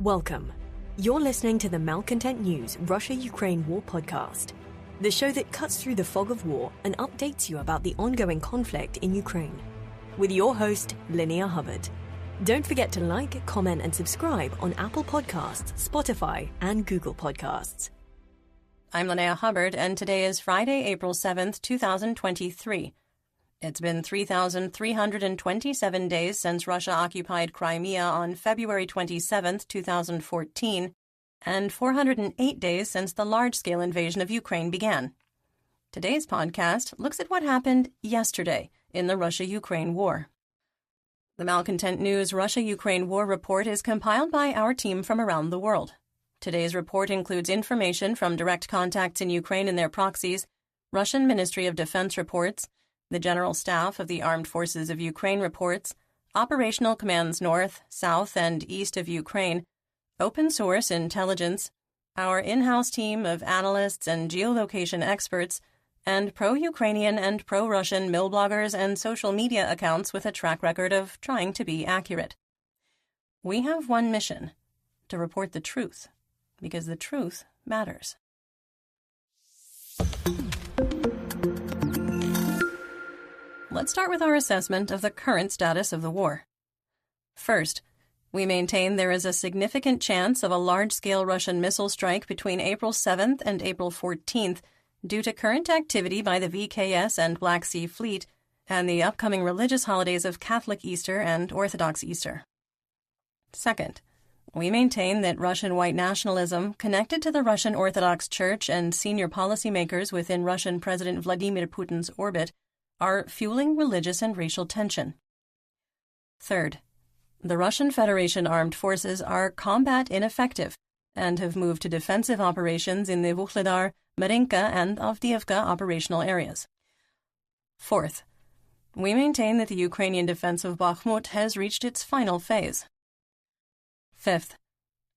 Welcome. You're listening to the Malcontent News Russia-Ukraine War podcast, the show that cuts through the fog of war and updates you about the ongoing conflict in Ukraine. With your host, Linnea Hubbard. Don't forget to like, comment, and subscribe on Apple Podcasts, Spotify, and Google Podcasts. I'm Linnea Hubbard, and today is Friday, April 7th, 2023. It's been 3,327 days since Russia occupied Crimea on February 27, 2014, and 408 days since the large-scale invasion of Ukraine began. Today's podcast looks at what happened yesterday in the Russia-Ukraine war. The Malcontent News Russia-Ukraine War Report is compiled by our team from around the world. Today's report includes information from direct contacts in Ukraine and their proxies, Russian Ministry of Defense reports, the General Staff of the Armed Forces of Ukraine reports, operational commands north, south, and east of Ukraine, open source intelligence, our in-house team of analysts and geolocation experts, and pro-Ukrainian and pro-Russian mill bloggers and social media accounts with a track record of trying to be accurate. We have one mission: to report the truth, because the truth matters. Let's start with our assessment of the current status of the war. First, we maintain there is a significant chance of a large-scale Russian missile strike between April 7th and April 14th due to current activity by the VKS and Black Sea Fleet and the upcoming religious holidays of Catholic Easter and Orthodox Easter. Second, we maintain that Russian white nationalism connected to the Russian Orthodox Church and senior policymakers within Russian President Vladimir Putin's orbit are fueling religious and racial tension. Third, the Russian Federation armed forces are combat ineffective and have moved to defensive operations in the Vuhledar, Marinka, and Avdiivka operational areas. Fourth, we maintain that the Ukrainian defense of Bakhmut has reached its final phase. Fifth,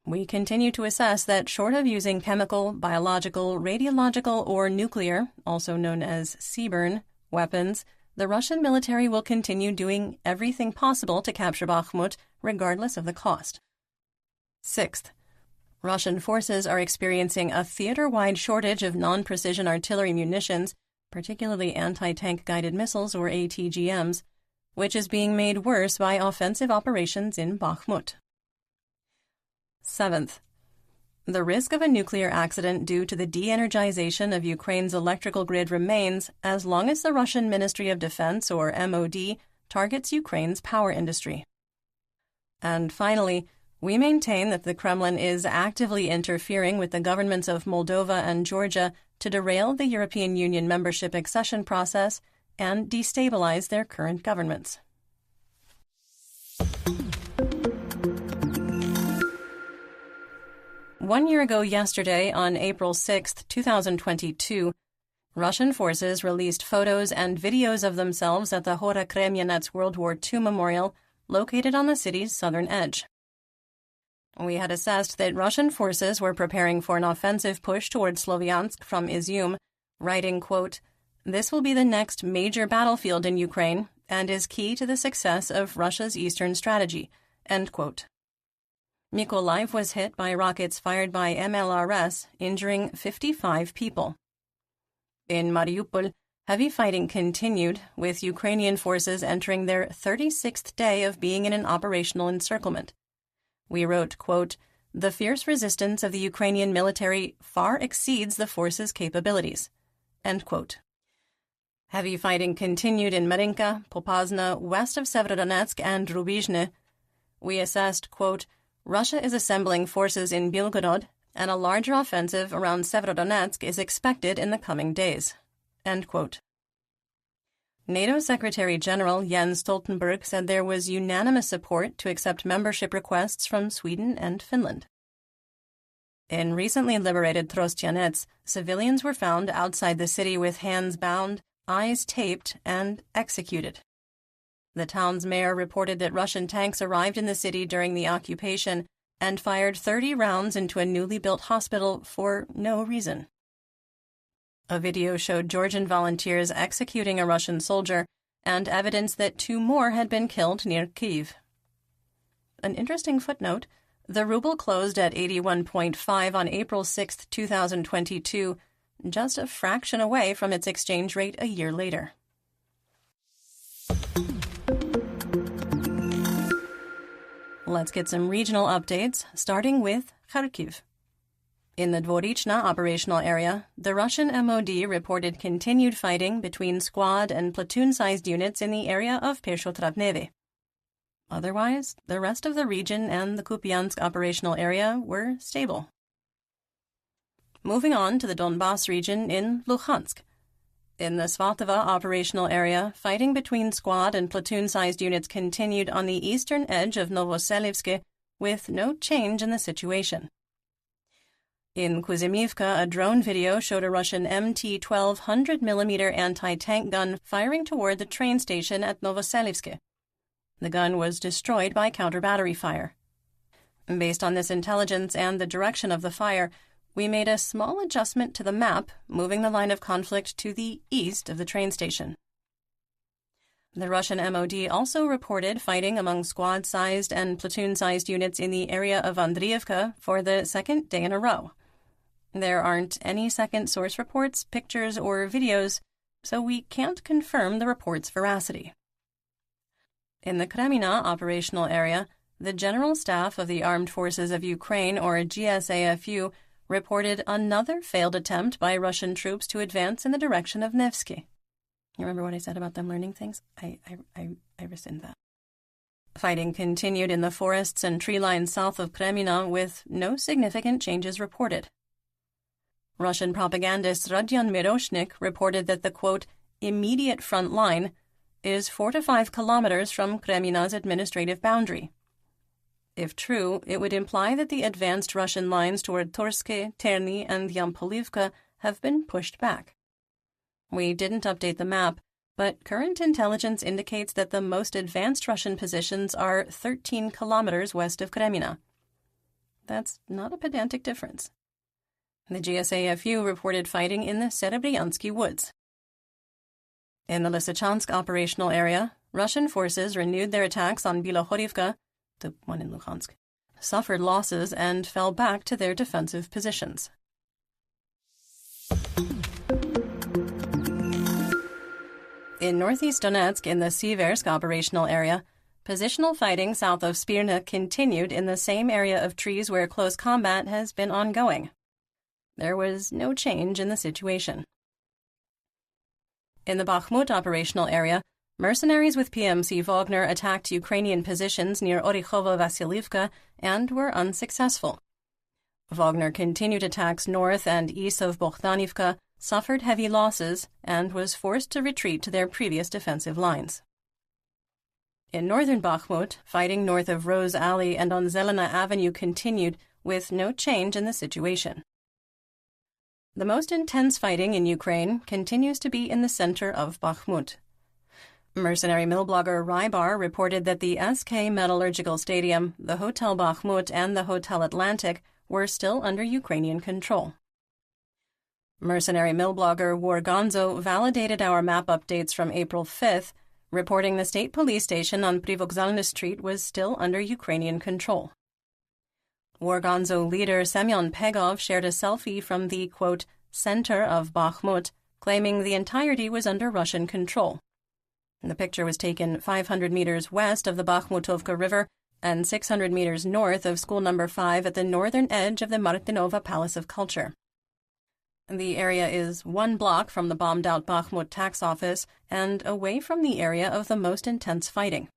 we continue to assess that short of using chemical, biological, radiological, or nuclear, also known as CBRN, weapons, the Russian military will continue doing everything possible to capture Bakhmut, regardless of the cost. Sixth, Russian forces are experiencing a theater-wide shortage of non-precision artillery munitions, particularly anti-tank guided missiles or ATGMs, which is being made worse by offensive operations in Bakhmut. Seventh, the risk of a nuclear accident due to the de-energization of Ukraine's electrical grid remains as long as the Russian Ministry of Defense, or MOD, targets Ukraine's power industry. And finally, we maintain that the Kremlin is actively interfering with the governments of Moldova and Georgia to derail the European Union membership accession process and destabilize their current governments. One year ago yesterday, on April 6, 2022, Russian forces released photos and videos of themselves at the Hora Kremyanets World War II Memorial, located on the city's southern edge. We had assessed that Russian forces were preparing for an offensive push towards Sloviansk from Izium, writing, quote, "This will be the next major battlefield in Ukraine and is key to the success of Russia's eastern strategy," end quote. Mykolaiv was hit by rockets fired by MLRS, injuring 55 people. In Mariupol, heavy fighting continued, with Ukrainian forces entering their 36th day of being in an operational encirclement. We wrote, quote, "The fierce resistance of the Ukrainian military far exceeds the force's capabilities," end quote. Heavy fighting continued in Marinka, Popasna, west of Severodonetsk, and Rubizhne. We assessed, quote, "Russia is assembling forces in Belgorod, and a larger offensive around Severodonetsk is expected in the coming days," end quote. NATO Secretary General Jens Stoltenberg said there was unanimous support to accept membership requests from Sweden and Finland. In recently liberated Trostianets, civilians were found outside the city with hands bound, eyes taped, and executed. The town's mayor reported that Russian tanks arrived in the city during the occupation and fired 30 rounds into a newly built hospital for no reason. A video showed Georgian volunteers executing a Russian soldier and evidence that 2 more had been killed near Kyiv. An interesting footnote, The ruble closed at 81.5 on April 6, 2022, just a fraction away from its exchange rate a year later. Let's get some regional updates, starting with Kharkiv. In the Dvorichna operational area, the Russian MOD reported continued fighting between squad and platoon-sized units in the area of Peshotravneve. Otherwise, the rest of the region and the Kupiansk operational area were stable. Moving on to the Donbas region in Luhansk. In the Svatova operational area, fighting between squad and platoon-sized units continued on the eastern edge of Novoselivsk, with no change in the situation. In Kuzimivka, a drone video showed a Russian MT-12 100mm anti-tank gun firing toward the train station at Novoselivsk. The gun was destroyed by counter-battery fire. Based on this intelligence and the direction of the fire, we made a small adjustment to the map, moving the line of conflict to the east of the train station. The Russian MOD also reported fighting among squad-sized and platoon-sized units in the area of Andriivka for the second day in a row. There aren't any second source reports, pictures, or videos, so we can't confirm the report's veracity. In the Kremina operational area, the General Staff of the Armed Forces of Ukraine, or GSAFU, reported another failed attempt by Russian troops to advance in the direction of Nevsky. You remember what I said about them learning things? I rescind that. Fighting continued in the forests and tree lines south of Kremina with no significant changes reported. Russian propagandist Radion Miroshnik reported that the, quote, immediate front line is 4 to 5 kilometers from Kremina's administrative boundary. If true, it would imply that the advanced Russian lines toward Torske, Terny, and Yampolivka have been pushed back. We didn't update the map, but current intelligence indicates that the most advanced Russian positions are 13 kilometers west of Kremina. That's not a pedantic difference. The GSAFU reported fighting in the Serebryansky woods. In the Lysychansk operational area, Russian forces renewed their attacks on Bilohorivka, the one in Luhansk, suffered losses and fell back to their defensive positions. In northeast Donetsk, in the Siversk operational area, positional fighting south of Spirna continued in the same area of trees where close combat has been ongoing. There was no change in the situation. In the Bakhmut operational area, mercenaries with PMC Wagner attacked Ukrainian positions near Orikhovo-Vasilivka and were unsuccessful. Wagner continued attacks north and east of Bohdanivka, suffered heavy losses, and was forced to retreat to their previous defensive lines. In northern Bakhmut, fighting north of Rose Alley and on Zelena Avenue continued, with no change in the situation. The most intense fighting in Ukraine continues to be in the center of Bakhmut. Mercenary mill blogger Rybar reported that the SK Metallurgical Stadium, the Hotel Bakhmut, and the Hotel Atlantic were still under Ukrainian control. Mercenary mill blogger Wargonzo validated our map updates from April 5th, reporting the state police station on Privokzalny Street was still under Ukrainian control. Wargonzo leader Semyon Pegov shared a selfie from the, quote, center of Bakhmut, claiming the entirety was under Russian control. The picture was taken 500 meters west of the Bakhmutovka River and 600 meters north of School No. 5 at the northern edge of the Martinova Palace of Culture. The area is 1 block from the bombed-out Bakhmut tax office and away from the area of the most intense fighting.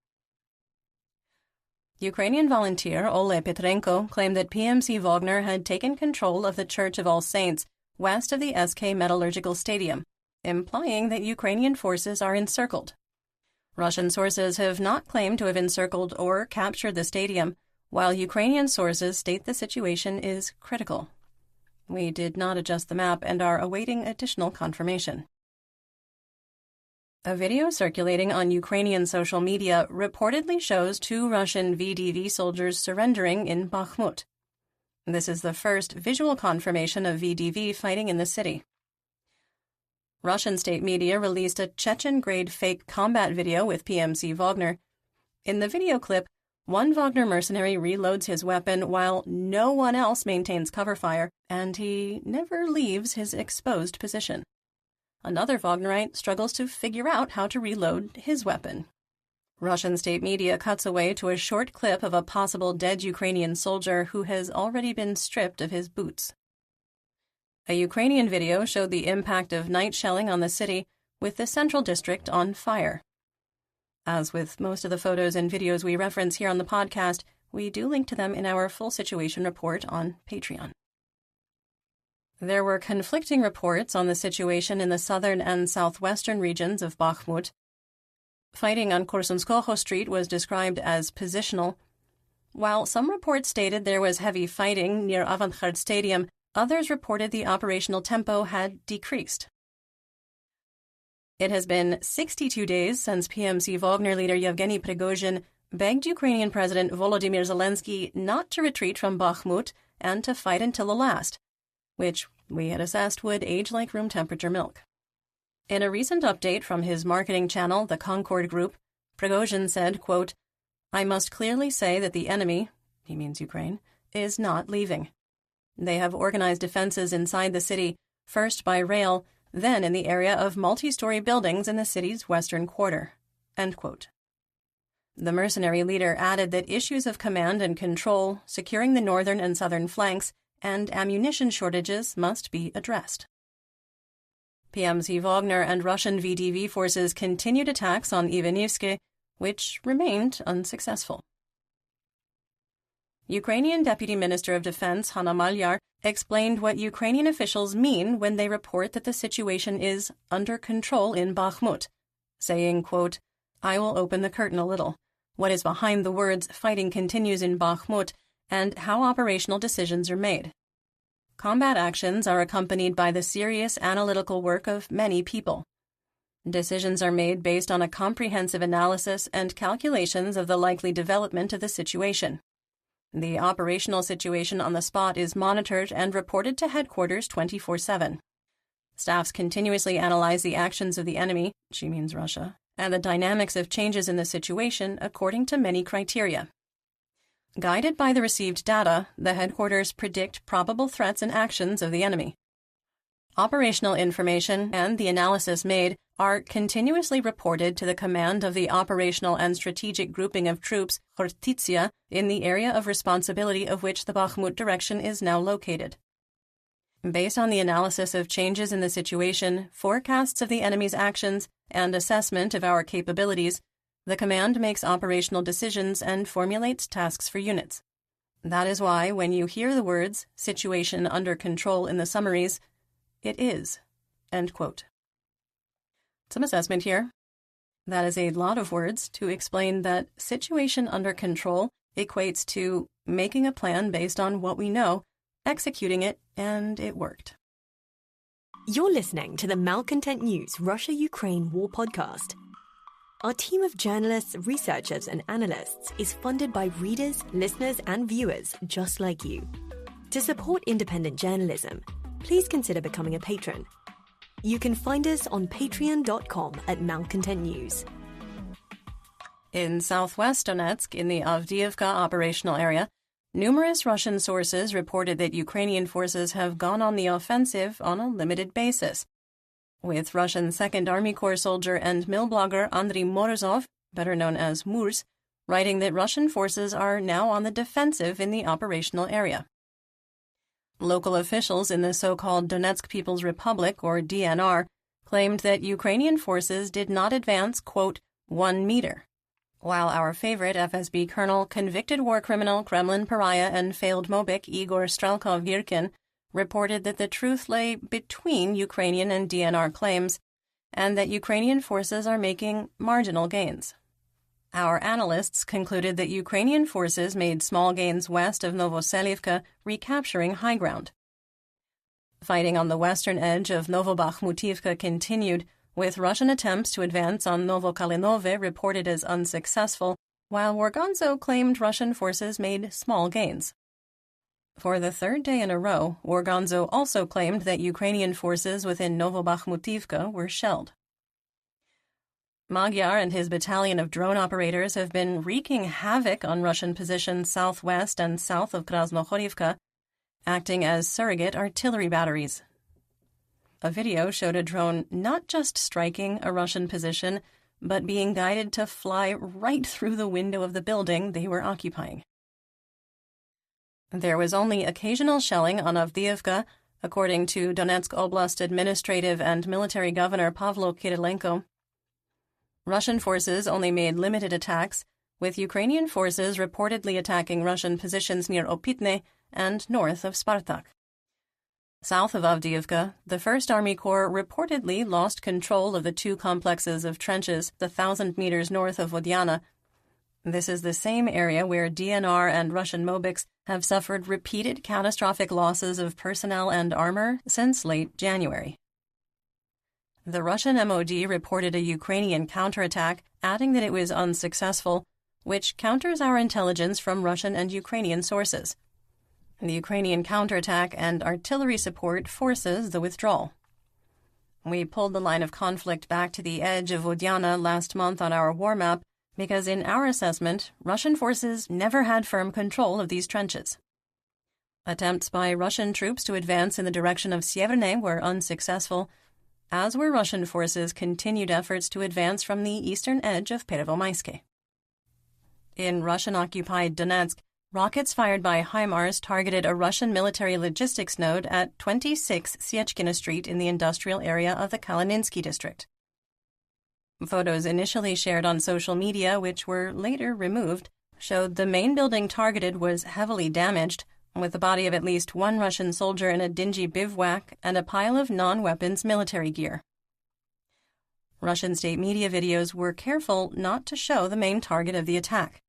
Ukrainian volunteer Ole Petrenko claimed that PMC Wagner had taken control of the Church of All Saints west of the SK Metallurgical Stadium, implying that Ukrainian forces are encircled. Russian sources have not claimed to have encircled or captured the stadium, while Ukrainian sources state the situation is critical. We did not adjust the map and are awaiting additional confirmation. A video circulating on Ukrainian social media reportedly shows 2 Russian VDV soldiers surrendering in Bakhmut. This is the first visual confirmation of VDV fighting in the city. Russian state media released a Chechen-grade fake combat video with PMC Wagner. In the video clip, One Wagner mercenary reloads his weapon while no one else maintains cover fire, and he never leaves his exposed position. Another Wagnerite struggles to figure out how to reload his weapon. Russian state media cuts away to a short clip of a possible dead Ukrainian soldier who has already been stripped of his boots. A Ukrainian video showed the impact of night shelling on the city, with the central district on fire. As with most of the photos and videos we reference here on the podcast, we do link to them in our full situation report on Patreon. There were conflicting reports on the situation in the southern and southwestern regions of Bakhmut. Fighting on Korsunskoho Street was described as positional. While some reports stated there was heavy fighting near Avangard Stadium, others reported the operational tempo had decreased. It has been 62 days since PMC Wagner leader Yevgeny Prigozhin begged Ukrainian President Volodymyr Zelensky not to retreat from Bakhmut and to fight until the last, which we had assessed would age like room temperature milk. In a recent update from his marketing channel, the Concord Group, Prigozhin said, quote, "I must clearly say that the enemy," he means Ukraine, "is not leaving. They have organized defenses inside the city, first by rail, then in the area of multi-story buildings in the city's western quarter." End quote. The mercenary leader added that issues of command and control, securing the northern and southern flanks, and ammunition shortages must be addressed. PMC Wagner and Russian VDV forces continued attacks on Ivanivske, which remained unsuccessful. Ukrainian Deputy Minister of Defense Hanna Maliar explained what Ukrainian officials mean when they report that the situation is under control in Bakhmut, saying, quote, "I will open the curtain a little. What is behind the words 'fighting continues in Bakhmut' and how operational decisions are made. Combat actions are accompanied by the serious analytical work of many people. Decisions are made based on a comprehensive analysis and calculations of the likely development of the situation. The operational situation on the spot is monitored and reported to headquarters 24/7. Staffs continuously analyze the actions of the enemy," she means Russia, "and the dynamics of changes in the situation according to many criteria. Guided by the received data, the headquarters predict probable threats and actions of the enemy. Operational information and the analysis made are continuously reported to the command of the operational and strategic grouping of troops, Hortitsia, in the area of responsibility of which the Bakhmut direction is now located. Based on the analysis of changes in the situation, forecasts of the enemy's actions, and assessment of our capabilities, the command makes operational decisions and formulates tasks for units. That is why, when you hear the words, 'situation under control' in the summaries, it is." End quote. Some assessment here. That is a lot of words to explain that situation under control equates to making a plan based on what we know, executing it, and it worked. You're listening to the Malcontent News Russia-Ukraine War Podcast. Our team of journalists, researchers, and analysts is funded by readers, listeners, and viewers just like you. To support independent journalism, please consider becoming a patron. You can find us on patreon.com/Malcontent News. In southwest Donetsk, in the Avdiivka operational area, numerous Russian sources reported that Ukrainian forces have gone on the offensive on a limited basis, with Russian 2nd Army Corps soldier and mill blogger Andriy Morozov, better known as Murs, writing that Russian forces are now on the defensive in the operational area. Local officials in the so-called Donetsk People's Republic, or DNR, claimed that Ukrainian forces did not advance, quote, 1 meter, while our favorite FSB colonel, convicted war criminal, Kremlin pariah, and failed Mobik Igor Strelkov-Virkin reported that the truth lay between Ukrainian and DNR claims, and that Ukrainian forces are making marginal gains. Our analysts concluded that Ukrainian forces made small gains west of Novoselivka, recapturing high ground. Fighting on the western edge of Novobakhmutivka continued, with Russian attempts to advance on Novokalinove reported as unsuccessful, while Wargonzo claimed Russian forces made small gains. For the third day in a row, Wargonzo also claimed that Ukrainian forces within Novobakhmutivka were shelled. Magyar and his battalion of drone operators have been wreaking havoc on Russian positions southwest and south of Krasnohorivka, acting as surrogate artillery batteries. A video showed a drone not just striking a Russian position, but being guided to fly right through the window of the building they were occupying. There was only occasional shelling on Avdiivka, according to Donetsk Oblast Administrative and Military Governor Pavlo Kirilenko. Russian forces only made limited attacks, with Ukrainian forces reportedly attacking Russian positions near Opitne and north of Spartak. South of Avdiivka, the 1st Army Corps reportedly lost control of the two complexes of trenches 1,000 meters north of Vodyana. This is the same area where DNR and Russian Mobiks have suffered repeated catastrophic losses of personnel and armor since late January. The Russian MOD reported a Ukrainian counterattack, adding that it was unsuccessful, which counters our intelligence from Russian and Ukrainian sources. The Ukrainian counterattack and artillery support forces the withdrawal. We pulled the line of conflict back to the edge of Vodyana last month on our war map because in our assessment, Russian forces never had firm control of these trenches. Attempts by Russian troops to advance in the direction of Sieverne were unsuccessful, as were Russian forces' continued efforts to advance from the eastern edge of Pervomayske. In Russian-occupied Donetsk, rockets fired by HIMARS targeted a Russian military logistics node at 26 Siechkina Street in the industrial area of the Kalininsky district. Photos initially shared on social media, which were later removed, showed the main building targeted was heavily damaged, with the body of at least one Russian soldier in a dingy bivouac and a pile of non-weapons military gear. Russian state media videos were careful not to show the main target of the attack.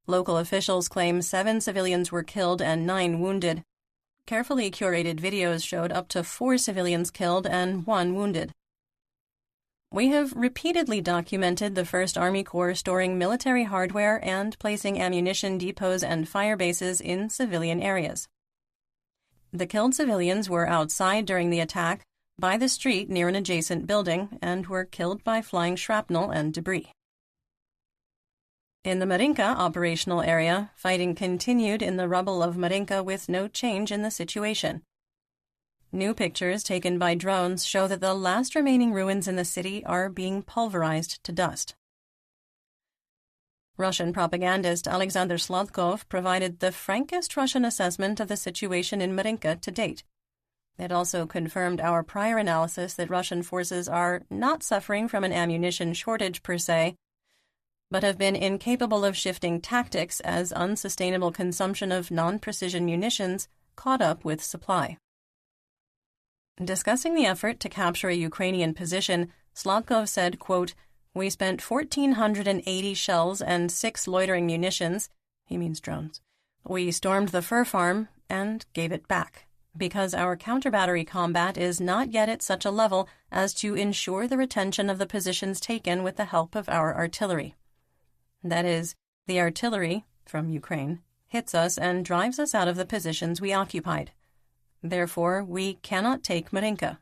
Local officials claim 7 civilians were killed and 9 wounded. Carefully curated videos showed up to 4 civilians killed and 1 wounded. We have repeatedly documented the 1st Army Corps storing military hardware and placing ammunition depots and fire bases in civilian areas. The killed civilians were outside during the attack, by the street near an adjacent building, and were killed by flying shrapnel and debris. In the Marinka operational area, fighting continued in the rubble of Marinka with no change in the situation. New pictures taken by drones show that the last remaining ruins in the city are being pulverized to dust. Russian propagandist Alexander Sladkov provided the frankest Russian assessment of the situation in Marinka to date. It also confirmed our prior analysis that Russian forces are not suffering from an ammunition shortage per se, but have been incapable of shifting tactics as unsustainable consumption of non-precision munitions caught up with supply. Discussing the effort to capture a Ukrainian position, Sladkov said, quote, "We spent 1,480 shells and 6 loitering munitions," he means drones. "We stormed the fur farm and gave it back, because our counter-battery combat is not yet at such a level as to ensure the retention of the positions taken with the help of our artillery. That is, the artillery, from Ukraine, hits us and drives us out of the positions we occupied. Therefore, we cannot take Marinka.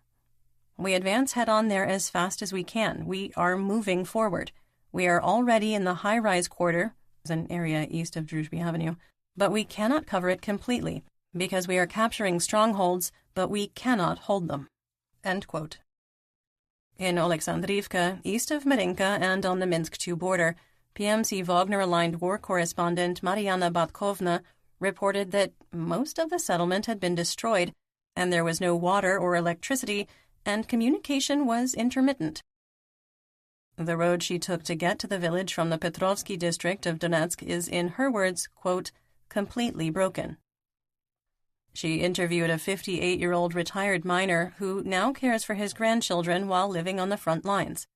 We advance head-on there as fast as we can. We are moving forward. We are already in the high-rise quarter, an area east of Druzhby Avenue, but we cannot cover it completely, because we are capturing strongholds, but we cannot hold them." End quote. In Oleksandrivka, east of Marinka and on the Minsk II border, PMC Wagner-aligned war correspondent Mariana Batkovna reported that most of the settlement had been destroyed, and there was no water or electricity, and communication was intermittent. The road she took to get to the village from the Petrovsky district of Donetsk is, in her words, quote, "completely broken." She interviewed a 58-year-old retired miner who now cares for his grandchildren while living on the front lines.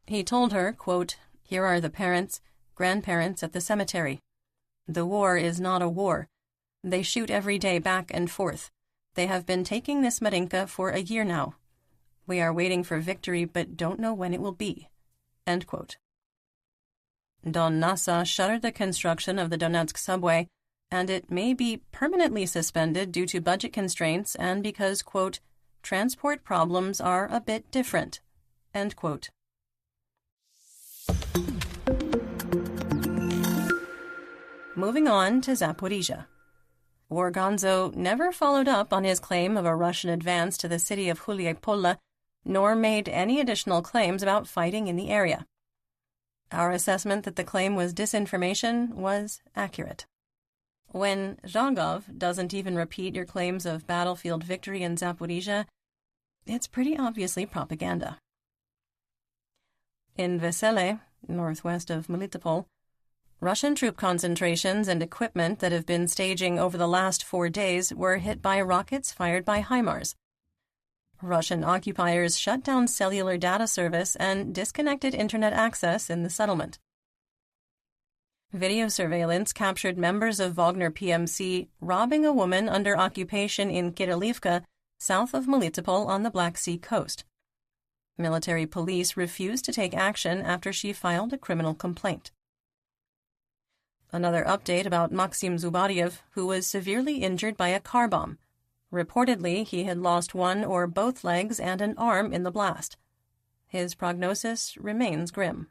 He told her, quote, "Here are the parents, grandparents at the cemetery. The war is not a war. They shoot every day back and forth. They have been taking this Marinka for a year now. We are waiting for victory but don't know when it will be." End quote. Don Nasa shuttered the construction of the Donetsk subway, and it may be permanently suspended due to budget constraints and because, quote, "transport problems are a bit different." End quote. Moving on to Zaporizhia. Wargonzo never followed up on his claim of a Russian advance to the city of Huliepole, nor made any additional claims about fighting in the area. Our assessment that the claim was disinformation was accurate. When Zhangov doesn't even repeat your claims of battlefield victory in Zaporizhia, it's pretty obviously propaganda. In Vesele, northwest of Melitopol, Russian troop concentrations and equipment that have been staging over the last 4 days were hit by rockets fired by HIMARS. Russian occupiers shut down cellular data service and disconnected internet access in the settlement. Video surveillance captured members of Wagner PMC robbing a woman under occupation in Kirilivka, south of Melitopol on the Black Sea coast. Military police refused to take action after she filed a criminal complaint. Another update about Maxim Zubariev, who was severely injured by a car bomb. Reportedly, he had lost one or both legs and an arm in the blast. His prognosis remains grim.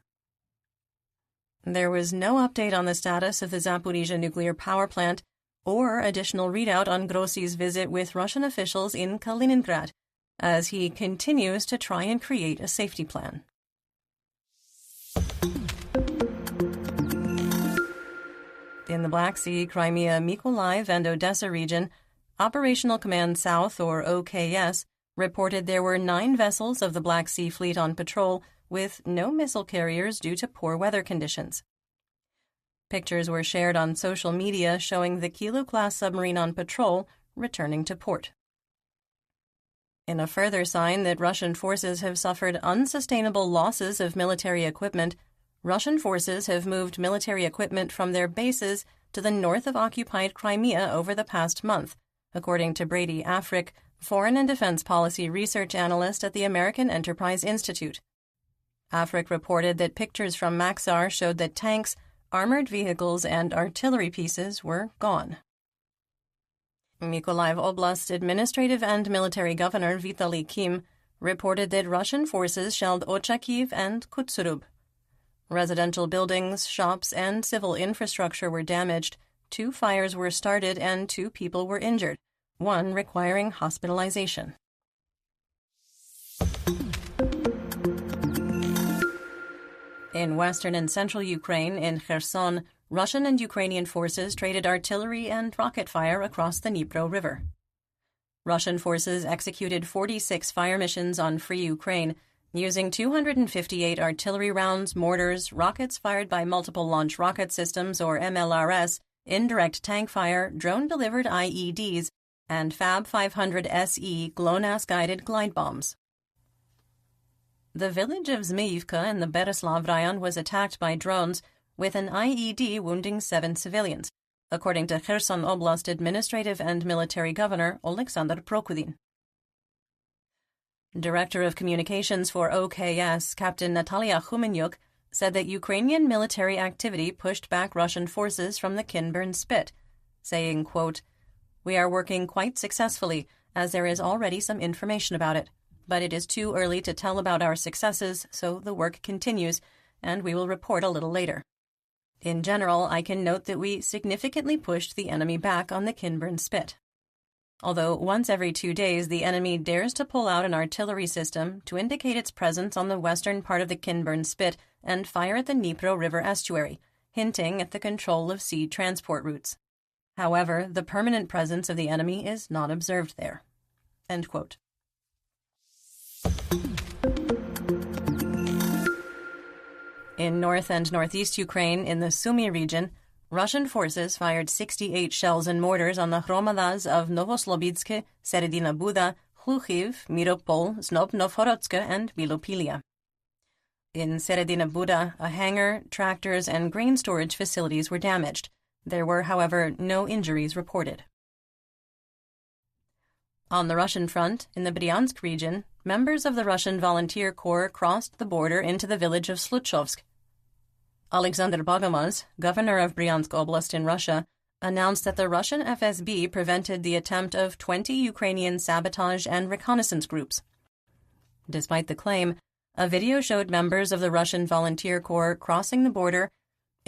There was no update on the status of the Zaporizhia nuclear power plant or additional readout on Grossi's visit with Russian officials in Kaliningrad, as he continues to try and create a safety plan. In the Black Sea, Crimea, Mykolaiv, and Odessa region, Operational Command South, or OKS, reported there were 9 vessels of the Black Sea Fleet on patrol, with no missile carriers due to poor weather conditions. Pictures were shared on social media showing the Kilo-class submarine on patrol returning to port. In a further sign that Russian forces have suffered unsustainable losses of military equipment, Russian forces have moved military equipment from their bases to the north of occupied Crimea over the past month, according to Brady Afric, Foreign and Defense Policy Research Analyst at the American Enterprise Institute. Afric reported that pictures from Maxar showed that tanks, armored vehicles, and artillery pieces were gone. Mykolaiv Oblast Administrative and Military Governor Vitaly Kim reported that Russian forces shelled Ochakiv and Kutsurub. Residential buildings, shops, and civil infrastructure were damaged, 2 fires were started, and 2 people were injured, 1 requiring hospitalization. In western and central Ukraine, in Kherson, Russian and Ukrainian forces traded artillery and rocket fire across the Dnipro River. Russian forces executed 46 fire missions on free Ukraine, using 258 artillery rounds, mortars, rockets fired by multiple launch rocket systems or MLRS, indirect tank fire, drone-delivered IEDs, and Fab 500 SE GLONASS-guided glide bombs. The village of Zmyivka in the Bereslav Rayon was attacked by drones, with an IED wounding 7 civilians, according to Kherson Oblast Administrative and Military Governor Oleksandr Prokudin. Director of Communications for OKS, Captain Natalia Khumenyuk, said that Ukrainian military activity pushed back Russian forces from the Kinburn Spit, saying, quote, "We are working quite successfully, as there is already some information about it. But it is too early to tell about our successes, so the work continues, and we will report a little later. In general, I can note that we significantly pushed the enemy back on the Kinburn Spit. Although once every 2 days the enemy dares to pull out an artillery system to indicate its presence on the western part of the Kinburn Spit and fire at the Dnipro River estuary, hinting at the control of sea transport routes. However, the permanent presence of the enemy is not observed there." End quote. In north and northeast Ukraine, in the Sumy region, Russian forces fired 68 shells and mortars on the hromadas of Novoslobidsk, Seredina Buda, Hluchiv, Miropol, Znobnovhorodsk, and Bilopilia. In Seredina Buda, a hangar, tractors, and grain storage facilities were damaged. There were, however, no injuries reported. On the Russian front, in the Bryansk region, members of the Russian Volunteer Corps crossed the border into the village of Sluchovsk. Alexander Bogomaz, governor of Bryansk Oblast in Russia, announced that the Russian FSB prevented the attempt of 20 Ukrainian sabotage and reconnaissance groups. Despite the claim, a video showed members of the Russian Volunteer Corps crossing the border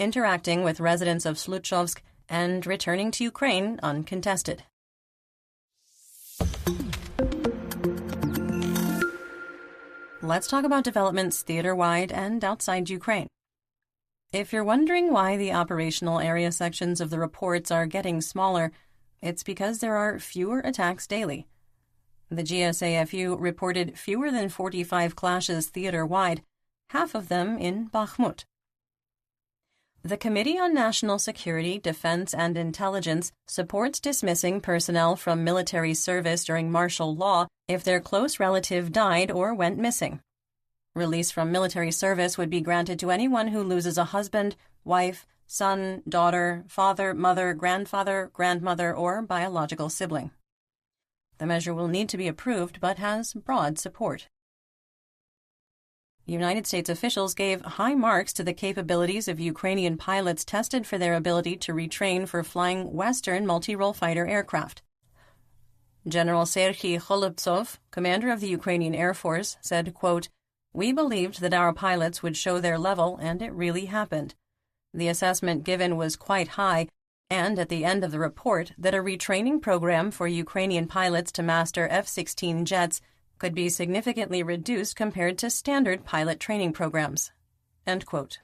interacting with residents of Sluchovsk, and returning to Ukraine uncontested. Let's talk about developments theater-wide and outside Ukraine. If you're wondering why the operational area sections of the reports are getting smaller, it's because there are fewer attacks daily. The GSAFU reported fewer than 45 clashes theater-wide, half of them in Bakhmut. The Committee on National Security, Defense, and Intelligence supports dismissing personnel from military service during martial law if their close relative died or went missing. Release from military service would be granted to anyone who loses a husband, wife, son, daughter, father, mother, grandfather, grandmother, or biological sibling. The measure will need to be approved but has broad support. United States officials gave high marks to the capabilities of Ukrainian pilots tested for their ability to retrain for flying Western multi-role fighter aircraft. General Serhiy Kholobtsov, commander of the Ukrainian Air Force, said, quote, "We believed that our pilots would show their level, and it really happened. The assessment given was quite high, and at the end of the report that a retraining program for Ukrainian pilots to master F-16 jets could be significantly reduced compared to standard pilot training programs." End quote.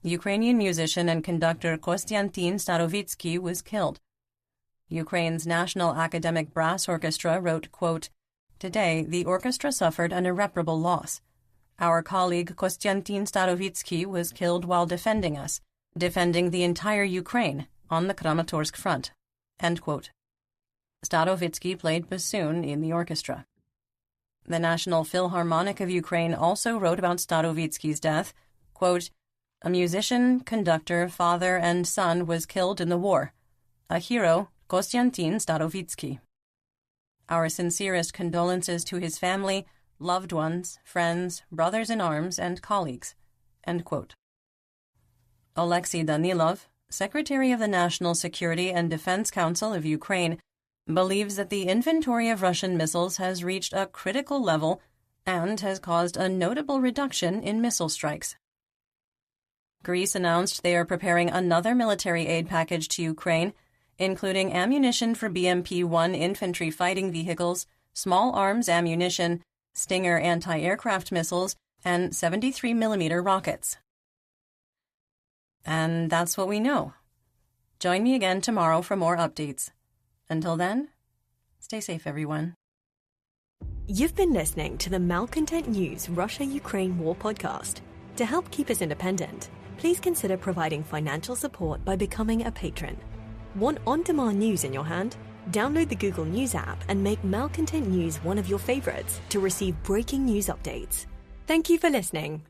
Ukrainian musician and conductor Kostyantin Starovitsky was killed. Ukraine's National Academic Brass Orchestra wrote, quote, "Today, the orchestra suffered an irreparable loss. Our colleague Kostyantin Starovitsky was killed while defending us, defending the entire Ukraine on the Kramatorsk front." End quote. Starovitsky played bassoon in the orchestra. The National Philharmonic of Ukraine also wrote about Starovitsky's death, quote, "A musician, conductor, father, and son was killed in the war. A hero, Kostyantin Starovitsky. Our sincerest condolences to his family, loved ones, friends, brothers-in-arms, and colleagues." End quote. Alexei Danilov, Secretary of the National Security and Defense Council of Ukraine, believes that the inventory of Russian missiles has reached a critical level and has caused a notable reduction in missile strikes. Greece announced they are preparing another military aid package to Ukraine, including ammunition for BMP-1 infantry fighting vehicles, small arms ammunition, Stinger anti-aircraft missiles, and 73mm rockets. And that's what we know. Join me again tomorrow for more updates. Until then, stay safe, everyone. You've been listening to the Malcontent News Russia-Ukraine War podcast. To help keep us independent, please consider providing financial support by becoming a patron. Want on-demand news in your hand? Download the Google News app and make Malcontent News one of your favorites to receive breaking news updates. Thank you for listening.